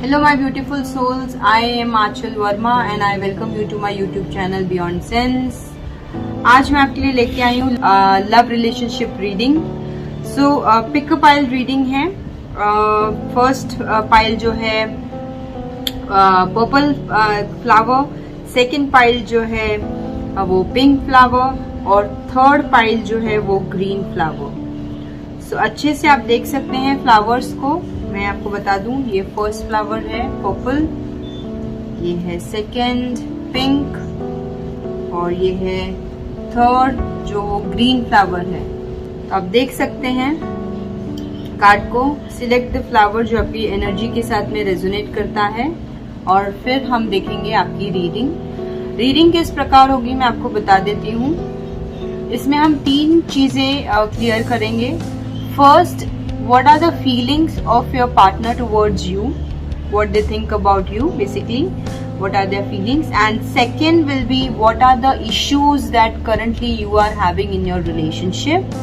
Hello my beautiful souls, I am Achal Verma and I welcome you to my YouTube channel Beyond Sense। आज मैं आपके लिए लेके आई हूँ love relationship reading. So pick a pile reading है। First pile जो है पर्पल फ्लावर, सेकंड पाइल जो है वो पिंक फ्लावर और थर्ड पाइल जो है वो ग्रीन फ्लावर। सो अच्छे से आप देख सकते हैं फ्लावर्स को। मैं आपको बता दूं, ये फर्स्ट फ्लावर है पर्पल, ये है सेकंड पिंक और ये है थर्ड जो ग्रीन फ्लावर है। तो आप देख सकते हैं कार्ड को। सिलेक्ट द फ्लावर जो आपकी एनर्जी के साथ में रेजोनेट करता है और फिर हम देखेंगे आपकी रीडिंग किस प्रकार होगी मैं आपको बता देती हूँ। इसमें हम तीन चीजें क्लियर करेंगे। First, what are the feelings of your partner towards you, what they think about you, basically what are their feelings, and second will be what are the issues that currently you are having in your relationship,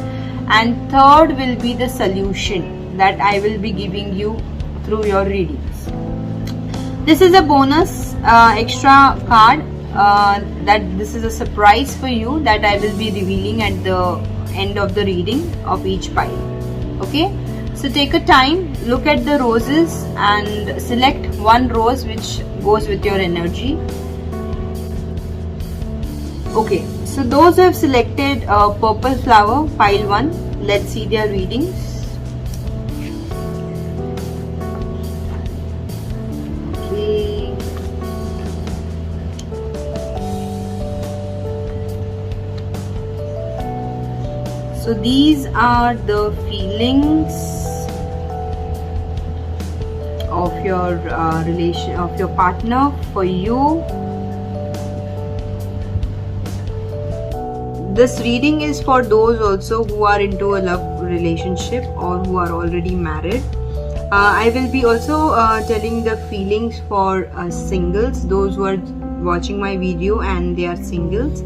and third will be the solution that I will be giving you through your readings. This is a bonus extra card that this is a surprise for you that I will be revealing at the end of the reading of each pile. Okay, so take a time, look at the roses and select one rose which goes with your energy. Okay, so those who have selected purple flower, pile 1, let's see their readings. Okay, so these are the feelings of your relation, of your partner for you. This reading is for those also who are into a love relationship or who are already married. I will be also telling the feelings for singles, those who are watching my video and they are singles.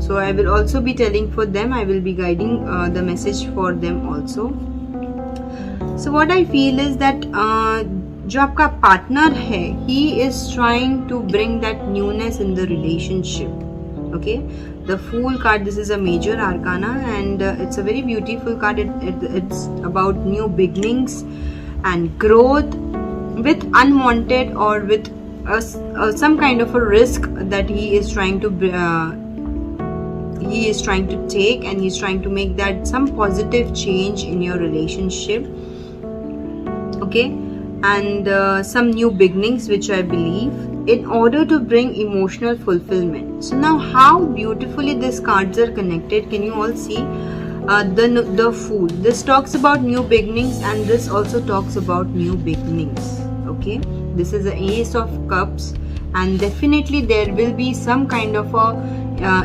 So I will also be telling for them, I will be guiding the message for them also. So what I feel is that जो आपका partner है, he is trying to bring that newness in the relationship. Okay, the Fool card, this is a major arcana and it's a very beautiful card. It's about new beginnings and growth with unwanted or with some kind of a risk that he is trying to take, and he's trying to make that some positive change in your relationship. Okay, and some new beginnings which I believe in order to bring emotional fulfillment. So now how beautifully these cards are connected, can you all see? The Fool, this talks about new beginnings and this also talks about new beginnings. Okay, this is the Ace of Cups and definitely there will be some kind of a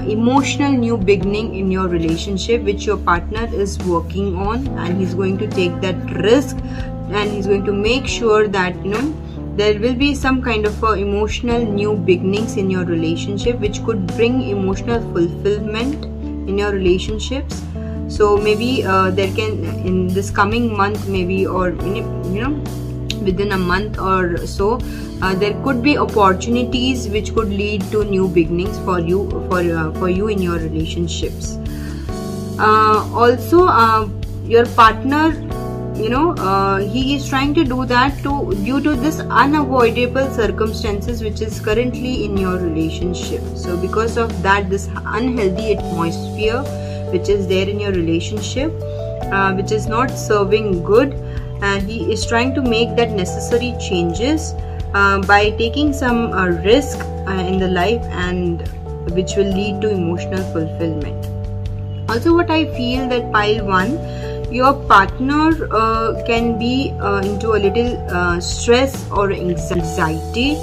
emotional new beginning in your relationship which your partner is working on, and he's going to take that risk and he's going to make sure that there will be some kind of emotional new beginnings in your relationship which could bring emotional fulfillment in your relationships. So maybe there can, in this coming month maybe, or within a month or so, there could be opportunities which could lead to new beginnings for you in your relationships. Also your partner, he is trying to do that due to this unavoidable circumstances which is currently in your relationship. So because of that, this unhealthy atmosphere which is there in your relationship, which is not serving good, and he is trying to make that necessary changes by taking some risk in the life, and which will lead to emotional fulfillment. Also what I feel that pile 1, your partner can be into a little stress or anxiety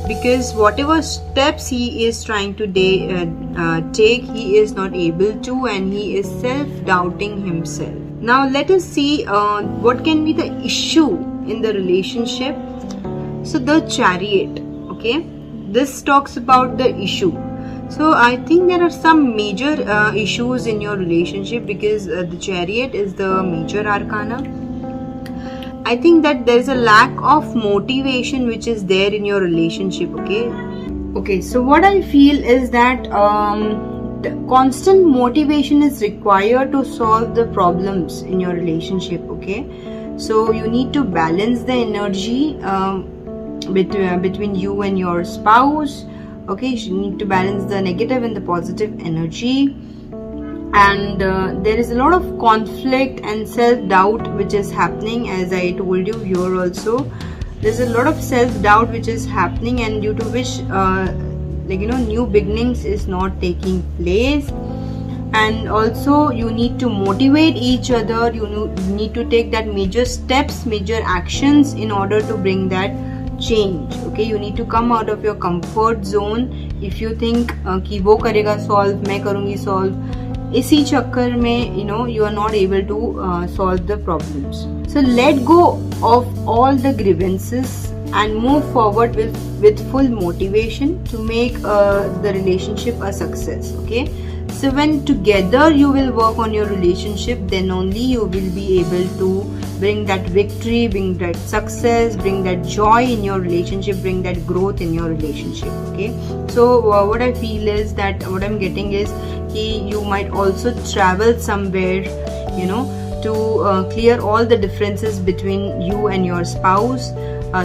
because whatever steps he is trying to take, he is not able to, and he is self-doubting himself. Now let us see what can be the issue in the relationship. So the Chariot, okay, this talks about the issue. So I think there are some major issues in your relationship because the Chariot is the major arcana, I think that there is a lack of motivation which is there in your relationship. Okay, so what I feel is that the constant motivation is required to solve the problems in your relationship. Okay, so you need to balance the energy between you and your spouse. Okay, you need to balance the negative and the positive energy. And there is a lot of conflict and self-doubt which is happening, as I told you here also. There's a lot of self-doubt which is happening, and due to which new beginnings is not taking place. And also you need to motivate each other. You need to take that major steps, major actions in order to bring that change. Okay, you need to come out of your comfort zone. If you think कि वो करेगा solve, मैं करूँगी solve, इसी चक्कर में you are not able to solve the problems. So let go of all the grievances and move forward with full motivation to make the relationship a success. Okay, so when together you will work on your relationship, then only you will be able to bring that victory, bring that success, bring that joy in your relationship, bring that growth in your relationship. Okay, so what I feel is that what I'm getting is you might also travel somewhere, to clear all the differences between you and your spouse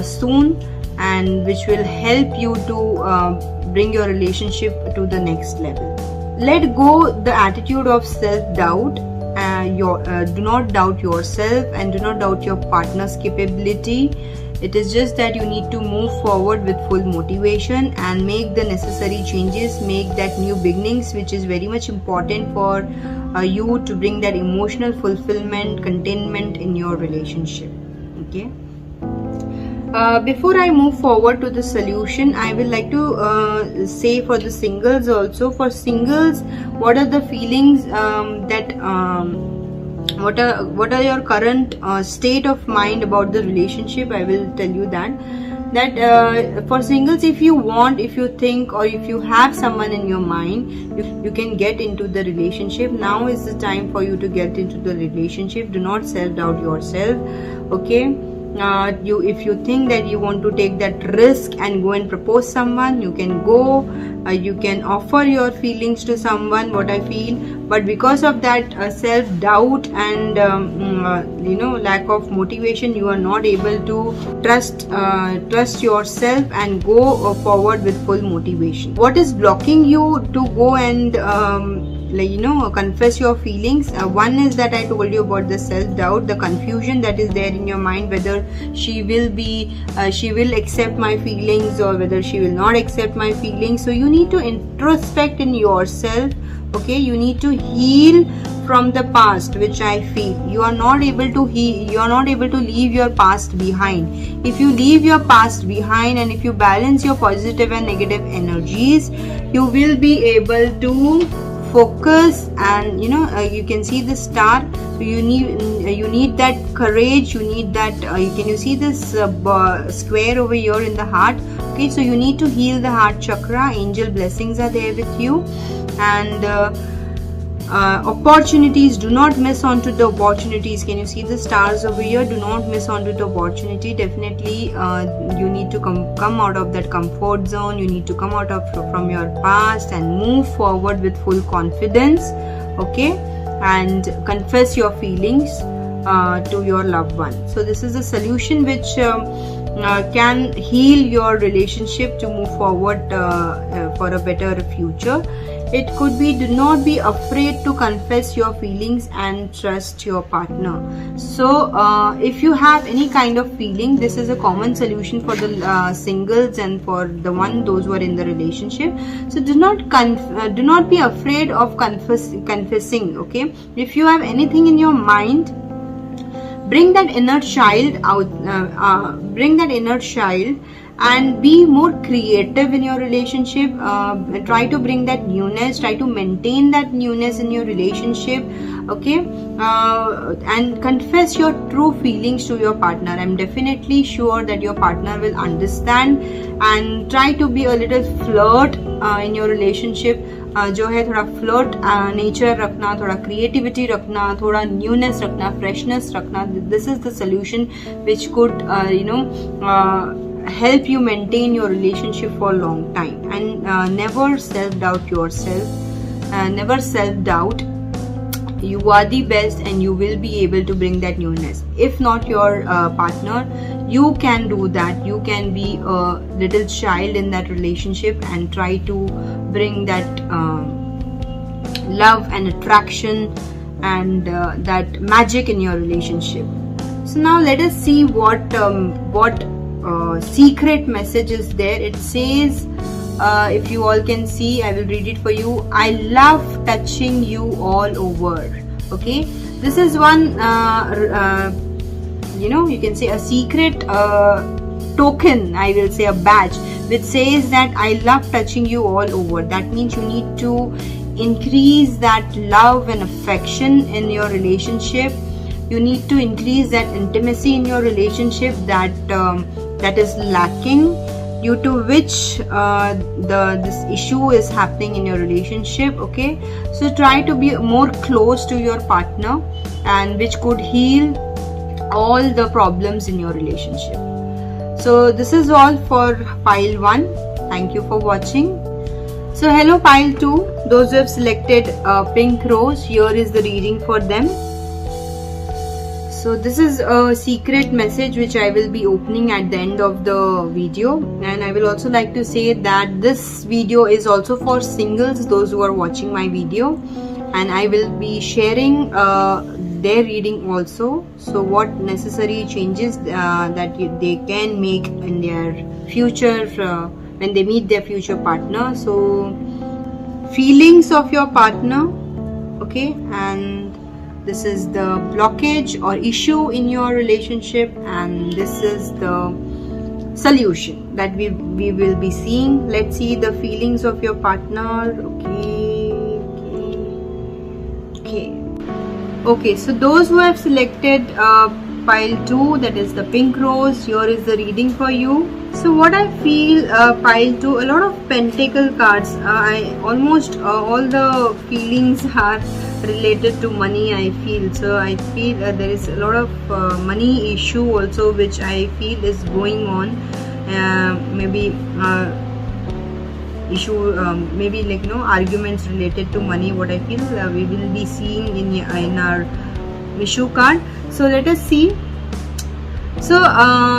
soon, and which will help you to bring your relationship to the next level. Let go the attitude of self-doubt. Do not doubt yourself and do not doubt your partner's capability. It is just that you need to move forward with full motivation and make the necessary changes, make that new beginnings, which is very much important for you to bring that emotional fulfillment, contentment in your relationship. Okay. Before I move forward to the solution, I will like to say for the singles also. For singles, what are the feelings what are your current state of mind about the relationship? I will tell you that for singles, if you want, if you think, or if you have someone in your mind, you can get into the relationship. Now is the time for you to get into the relationship. Do not self-doubt yourself. Okay, if you think that you want to take that risk and go and propose someone, you can go. You can offer your feelings to someone, what I feel, but because of that self-doubt and lack of motivation, you are not able to trust yourself and go forward with full motivation. What is blocking you to go and confess your feelings? One is that I told you about the self-doubt, the confusion that is there in your mind, whether she will accept my feelings or whether she will not accept my feelings. So you need to introspect in yourself. Okay, you need to heal from the past, which I feel you are not able to heal. You are not able to leave your past behind. If you leave your past behind and if you balance your positive and negative energies, you will be able to focus, and you can see the star. So you need that courage, you need that can you see this square over here in the heart? Okay, so you need to heal the heart chakra. Angel blessings are there with you. And opportunities, do not miss on to the opportunities. Can you see the stars over here? Do not miss on to the opportunity. Definitely you need to come out of that comfort zone. You need to come out from your past and move forward with full confidence. Okay, and confess your feelings to your loved one. So this is a solution which can heal your relationship to move forward for a better future. It could be, do not be afraid to confess your feelings and trust your partner. So if you have any kind of feeling, this is a common solution for the singles and for those who are in the relationship. So do not be afraid of confessing. Okay, if you have anything in your mind, bring that inner child out. Bring that inner child and be more creative in your relationship. Try to bring that newness, try to maintain that newness in your relationship. Okay, and confess your true feelings to your partner. I'm definitely sure that your partner will understand. And try to be a little flirt in your relationship. जो है थोड़ा flirt nature रखना, थोड़ा creativity रखना, थोड़ा newness रखना, freshness रखना. This is the solution which could help you maintain your relationship for a long time. And never self-doubt yourself, never self-doubt. You are the best and you will be able to bring that newness. If not your partner, you can do that. You can be a little child in that relationship and try to bring that love and attraction and that magic in your relationship. So now let us see what secret message is there. It says, if you all can see, I will read it for you. I love touching you all over. Okay, this is one you can say a secret token, I will say a badge, which says that I love touching you all over. That means you need to increase that love and affection in your relationship. You need to increase that intimacy in your relationship that is lacking, due to which this issue is happening in your relationship. Okay, so try to be more close to your partner, and which could heal all the problems in your relationship. So this is all for pile 1. Thank you for watching. So hello pile 2, those who have selected pink rose, here is the reading for them. So this is a secret message which I will be opening at the end of the video, and I will also like to say that this video is also for singles, those who are watching my video, and I will be sharing their reading also. So what necessary changes that they can make in their future when they meet their future partner. So feelings of your partner, okay, and this is the blockage or issue in your relationship, and this is the solution that we will be seeing. Let's see the feelings of your partner. Okay, so those who have selected pile 2, that is the pink rose, here is the reading for you. So what I feel, pile 2, a lot of pentacle cards, almost all the feelings are related to money, I feel. So I feel there is a lot of money issue also, which I feel is going on. Maybe issue, maybe like arguments related to money. What I feel we will be seeing in our issue card. So let us see. So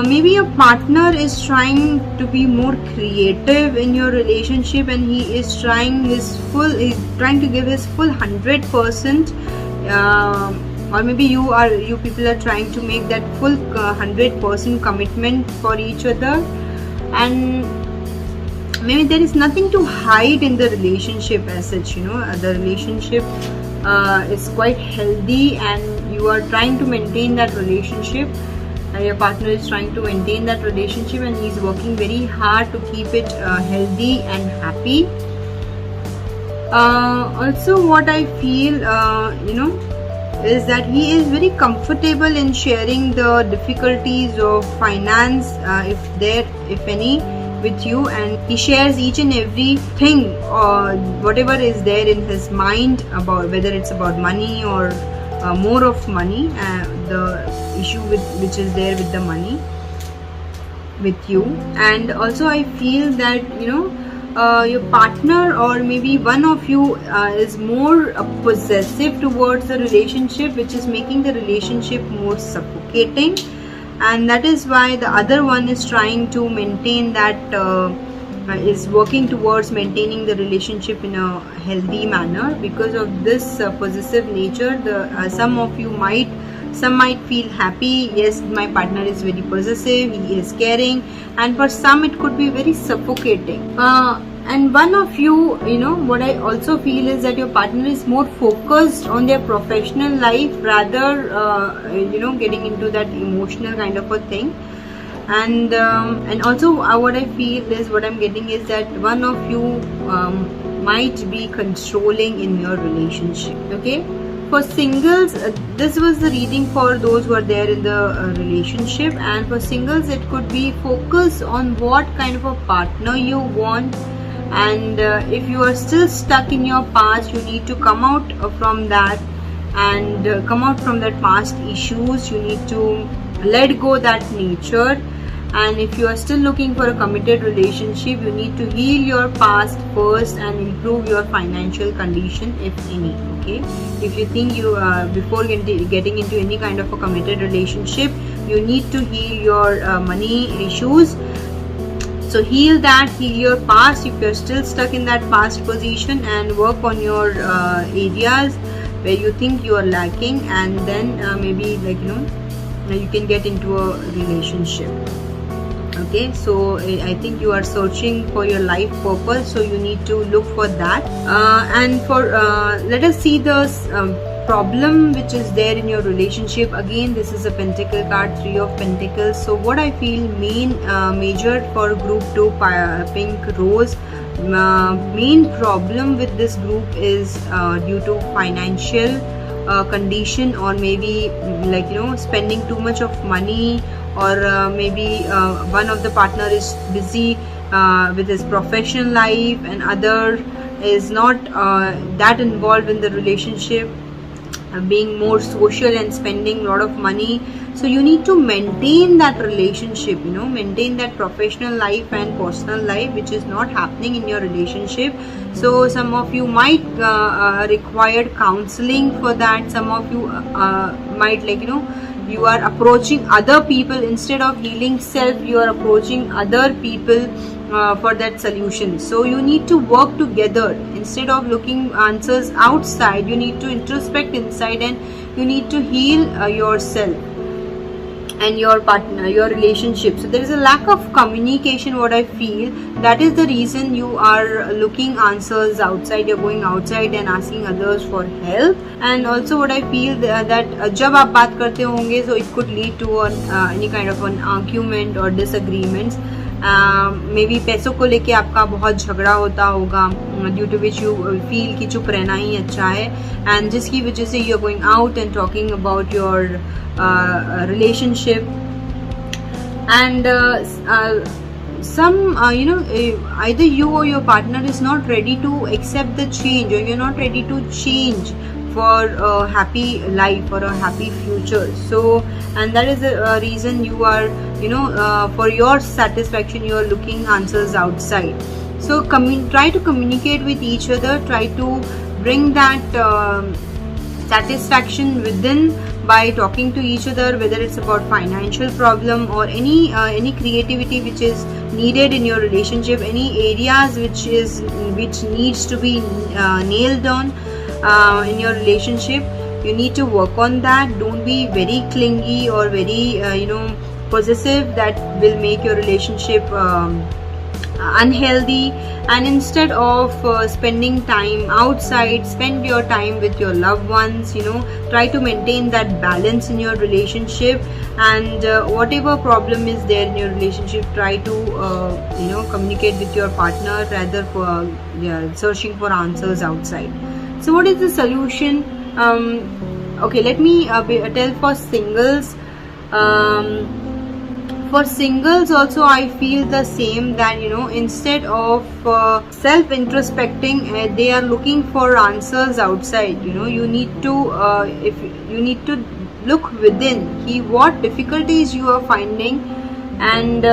maybe your partner is trying to be more creative in your relationship, and he is trying to give his full 100%, or maybe you people are trying to make that full 100% commitment for each other, and maybe there is nothing to hide in the relationship as such. The relationship is quite healthy, and you are trying to maintain that relationship. Your partner is trying to maintain that relationship, and he is working very hard to keep it healthy and happy. Also what I feel is that he is very comfortable in sharing the difficulties of finance, if any, with you, and he shares each and everything, whatever is there in his mind, about whether it's about money or more of money, the issue which is there with the money with you. And also I feel that your partner, or maybe one of you is more possessive towards the relationship, which is making the relationship more suffocating, and that is why the other one is trying to maintain that, is working towards maintaining the relationship in a healthy manner. Because of this possessive nature, some of you might feel happy, yes, my partner is very possessive, he is caring, and for some it could be very suffocating. And one of you, what I also feel is that your partner is more focused on their professional life rather getting into that emotional kind of a thing. And also what I feel is, what I'm getting is that one of you might be controlling in your relationship. Okay, for singles, this was the reading for those who are there in the relationship, and for singles it could be focus on what kind of a partner you want, and if you are still stuck in your past, you need to come out from that and come out from that past issues. You need to let go that nature. And if you are still looking for a committed relationship, you need to heal your past first and improve your financial condition, if any. Okay, if you think you before getting into any kind of a committed relationship, you need to heal your money issues. So heal that, heal your past if you're still stuck in that past position, and work on your areas where you think you are lacking, and then maybe you can get into a relationship. Okay, so I think you are searching for your life purpose, so you need to look for that. And for let us see the problem which is there in your relationship. Again, this is a pentacle card, 3 of Pentacles. So what I feel major for group 2 pink rose, main problem with this group is due to financial condition, or maybe spending too much of money, or maybe one of the partner is busy with his professional life and other is not that involved in the relationship, being more social and spending a lot of money. So you need to maintain that relationship, maintain that professional life and personal life, which is not happening in your relationship. So some of you might require counseling for that. Some of you might you are approaching other people instead of healing self. You are approaching other people for that solution. So you need to work together. Instead of looking answers outside, you need to introspect inside, and you need to heal yourself and your partner, your relationship. So there is a lack of communication, what I feel. That is the reason you are looking answers outside. You're going outside and asking others for help. And also what I feel that जब आप बात करते होंगे, so it could lead to any kind of an argument or disagreements. Maybe पैसों को लेके आपका बहुत झगड़ा होता होगा, due to which you feel कि चुप रहना ही अच्छा है, and जिसकी वजह से you are going out and talking about your relationship. And some either you or your partner is not ready to accept the change, or you're not ready to change for a happy life or a happy future. So, and that is the reason you are for your satisfaction you are looking answers outside. So try to communicate with each other, try to bring that satisfaction within by talking to each other, whether it's about financial problem or any creativity which is needed in your relationship, any areas which needs to be nailed on in your relationship. You need to work on that. Don't be very clingy or very possessive. That will make your relationship unhealthy. And instead of spending time outside, spend your time with your loved ones. Try to maintain that balance in your relationship, and whatever problem is there in your relationship, try to communicate with your partner rather for searching for answers outside. So what is the solution? Okay, let me tell for singles. For singles also I feel the same, that instead of self-introspecting, they are looking for answers outside. You need to look within. What difficulties you are finding, and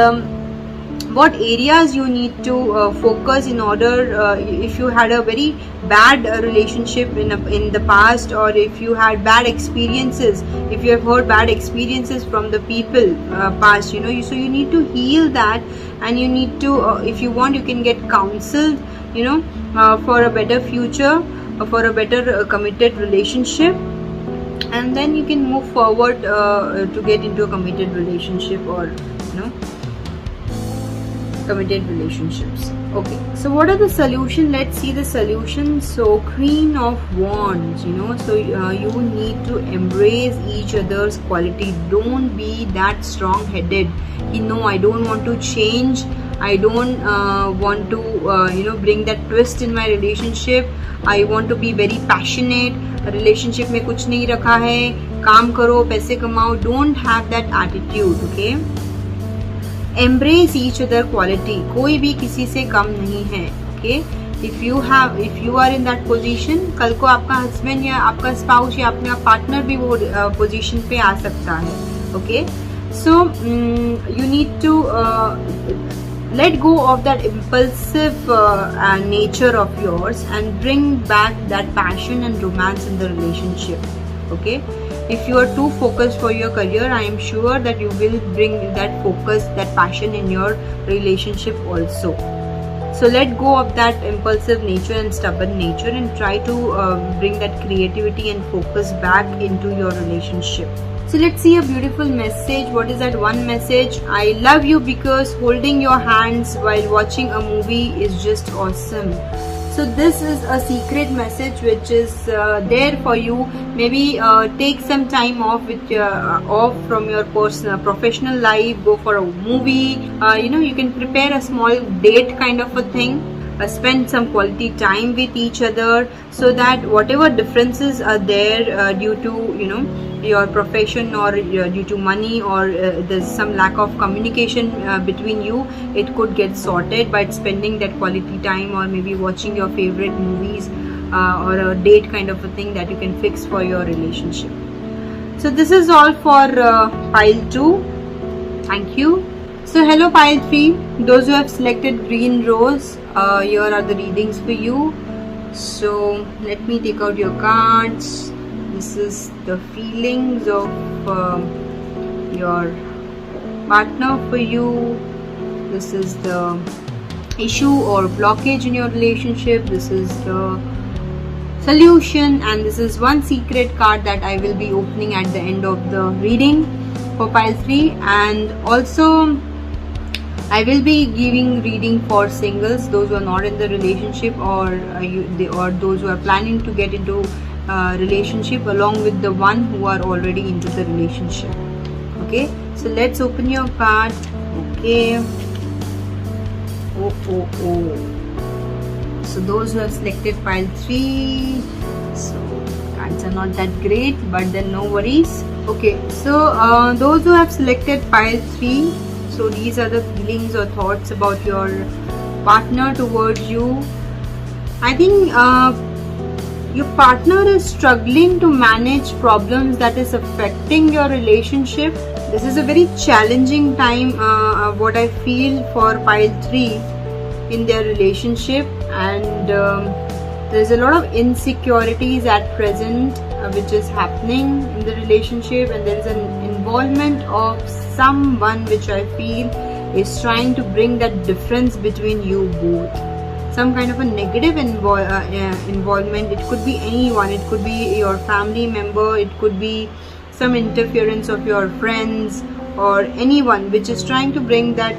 what areas you need to focus in order, if you had a very bad relationship in the past, or if you had bad experiences, if you have heard bad experiences from the people past, so you need to heal that, and you need to if you want, you can get counseled for a better future, for a better committed relationship, and then you can move forward to get into a committed relationship, or committed relationships. Okay, so what are the solution? Let's see the solution. So Queen of Wands, so you need to embrace each other's quality. Don't be that strong-headed. I don't want to change. I don't want to bring that twist in my relationship. I want to be very passionate. Relationship में कुछ नहीं रखा है, काम करो, पैसे कमाओ. Don't have that attitude. Okay. Embrace each other quality. कोई भी किसी से कम नहीं है. Okay. If you are in that position, कल को आपका हस्बैंड या आपका स्पाउस या अपना पार्टनर भी वो पोजीशन पे आ सकता है, okay. So you need to let go of that impulsive nature of yours and bring back that passion and romance in the relationship, okay. If you are too focused for your career, I am sure that you will bring that focus, that passion in your relationship also. So let go of that impulsive nature and stubborn nature and try to bring that creativity and focus back into your relationship. So let's see a beautiful message. What is that one message? I love you because holding your hands while watching a movie is just awesome. So this is a secret message which is there for you. Maybe take some time off off from your personal professional life. Go for a movie. You can prepare a small date kind of a thing. Spend some quality time with each other, so that whatever differences are there due to your profession or due to money or there's some lack of communication between you, it could get sorted by spending that quality time or maybe watching your favorite movies or a date kind of a thing that you can fix for your relationship. So this is all for pile 2. Thank you. So hello pile 3, those who have selected green rose, here are the readings for you. So let me take out your cards. This is the feelings of your partner for you. This is the issue or blockage in your relationship. This is the solution, and this is one secret card that I will be opening at the end of the reading for pile 3. And also I will be giving reading for singles, those who are not in the relationship or those who are planning to get into relationship, along with the one who are already into the relationship. Okay, so let's open your card. Okay. So those who have selected pile 3, so cards are not that great, but then no worries. Okay, so those who have selected pile 3, so these are the feelings or thoughts about your partner towards you. I think your partner is struggling to manage problems that is affecting your relationship. This is a very challenging time, what I feel for pile 3 in their relationship, and there's a lot of insecurities at present which is happening in the relationship, and there is an involvement of someone which I feel is trying to bring that difference between you both. Some kind of a negative involvement. It could be anyone. It could be your family member. It could be some interference of your friends or anyone which is trying to bring that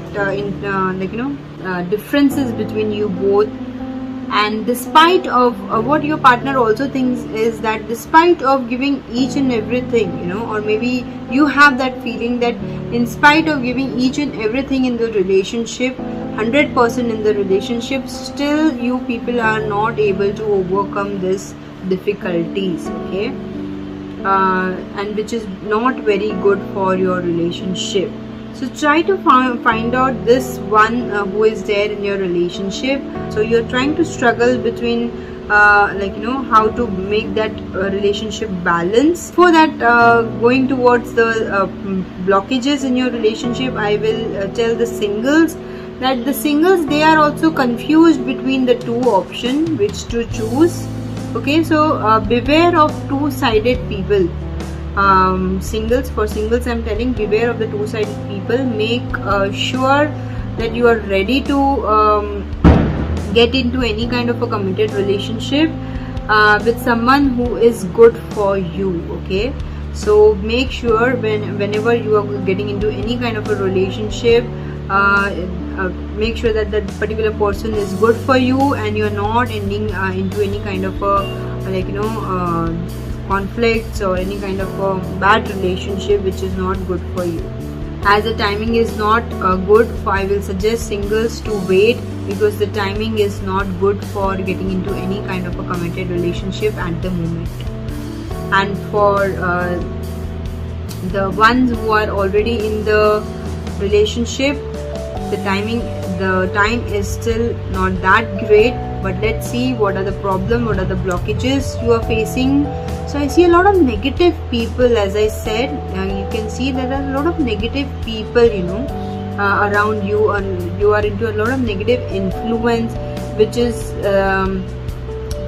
differences between you both. And despite of what your partner also thinks is that despite of giving each and everything, or maybe you have that feeling that in spite of giving each and everything in the relationship, 100% in the relationship, still you people are not able to overcome this difficulties, okay, and which is not very good for your relationship. So try to find out this one who is there in your relationship. So you're trying to struggle between how to make that relationship balance. For that, going towards the blockages in your relationship, I will tell the singles that they are also confused between the two options which to choose. Okay, so beware of two-sided people. For singles I'm telling, beware of the two-sided people. Make sure that you are ready to get into any kind of a committed relationship with someone who is good for you. Okay, so make sure whenever you are getting into any kind of a relationship, make sure that that particular person is good for you and you're not ending into any kind of a conflicts or any kind of a bad relationship which is not good for you. As the timing is not good, I will suggest singles to wait, because the timing is not good for getting into any kind of a committed relationship at the moment. And for the ones who are already in the relationship, the time is still not that great, but let's see what are the problems, what are the blockages you are facing. So I see a lot of negative people, as I said. You can see there are a lot of negative people, around you, and you are into a lot of negative influence, which is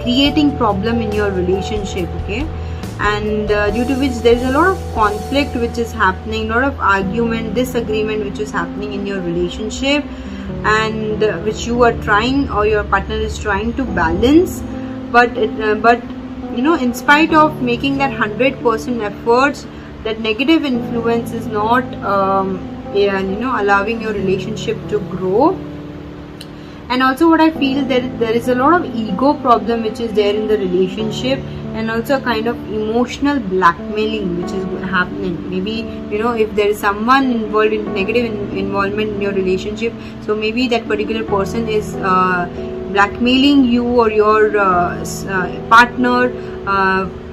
creating problem in your relationship. Okay, and due to which there is a lot of conflict which is happening, a lot of argument, disagreement which is happening in your relationship, and which you are trying, or your partner is trying to balance, but in spite of making that 100% efforts, that negative influence is not allowing your relationship to grow. And also what I feel, that there is a lot of ego problem which is there in the relationship, and also a kind of emotional blackmailing which is happening. Maybe if there is someone involved in negative involvement in your relationship, so maybe that particular person is blackmailing you or your partner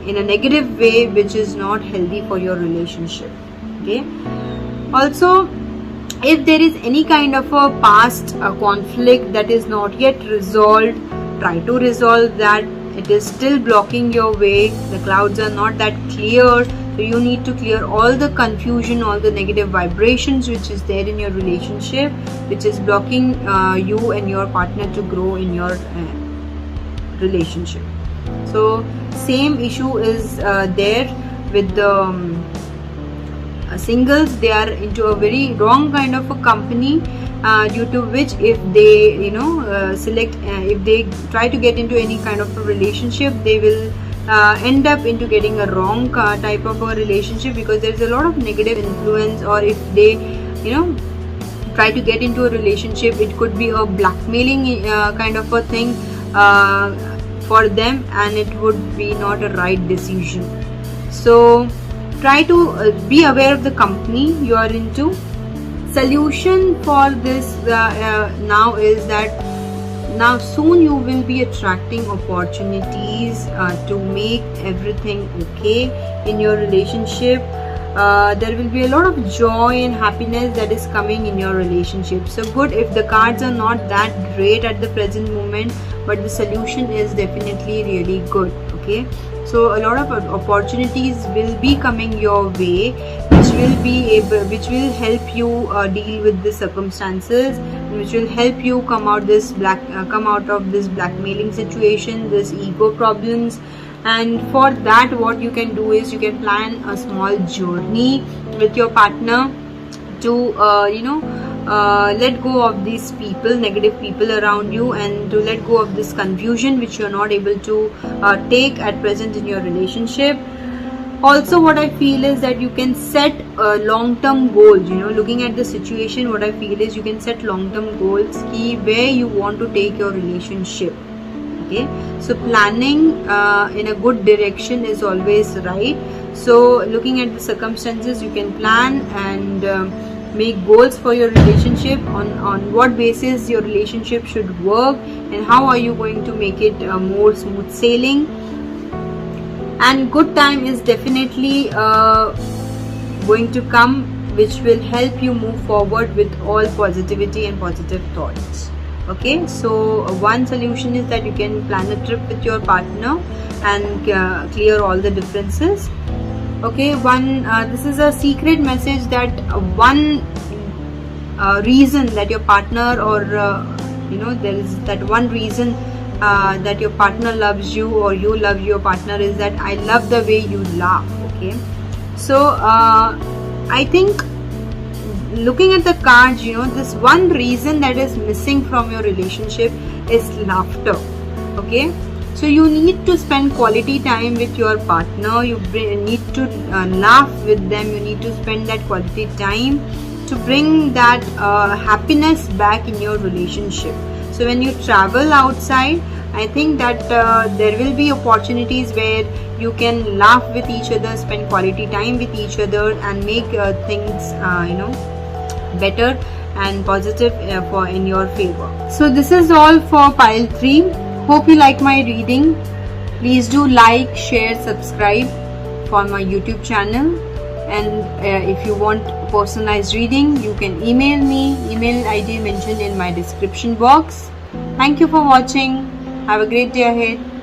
in a negative way, which is not healthy for your relationship. Okay, also if there is any kind of a past conflict that is not yet resolved, try to resolve that. It is still blocking your way, the clouds are not that clear, so you need to clear all the confusion, all the negative vibrations which is there in your relationship, which is blocking you and your partner to grow in your relationship. So same issue is there with the singles. They are into a very wrong kind of a company, due to which if they if they try to get into any kind of a relationship, they will end up into getting a wrong type of a relationship, because there is a lot of negative influence. Or if they try to get into a relationship, it could be a blackmailing kind of a thing for them, and it would be not a right decision. So try to be aware of the company you are into. Solution for this now is that now soon you will be attracting opportunities to make everything okay in your relationship. There will be a lot of joy and happiness that is coming in your relationship. So good if the cards are not that great at the present moment, but the solution is definitely really good. Okay, so a lot of opportunities will be coming your way, which will help you deal with the circumstances, which will help you come out of this blackmailing situation, this ego problems. And for that, what you can do is you can plan a small journey with your partner to let go of these people, negative people around you, and to let go of this confusion which you are not able to take at present in your relationship. Also what I feel is that you can set long-term goals. Looking at the situation, what I feel is you can set long-term goals where you want to take your relationship. Okay, so planning in a good direction is always right. So looking at the circumstances, you can plan and make goals for your relationship, on what basis your relationship should work, and how are you going to make it more smooth sailing. And good time is definitely going to come, which will help you move forward with all positivity and positive thoughts. Okay, so one solution is that you can plan a trip with your partner and clear all the differences. Okay, this is a secret message, that one reason that your partner, or there is that one reason that your partner loves you or you love your partner, is that I love the way you laugh. Okay, so I think looking at the cards, this one reason that is missing from your relationship is laughter. Okay, so you need to spend quality time with your partner. You need to laugh with them. You need to spend that quality time to bring that happiness back in your relationship. So when you travel outside, I think that there will be opportunities where you can laugh with each other, spend quality time with each other, and make things better and positive in your favor. So this is all for pile 3. Hope you like my reading. Please do like, share, subscribe for my YouTube channel. and if you want personalized reading, you can email me. Email ID mentioned in my description box. Thank you for watching. Have a great day ahead.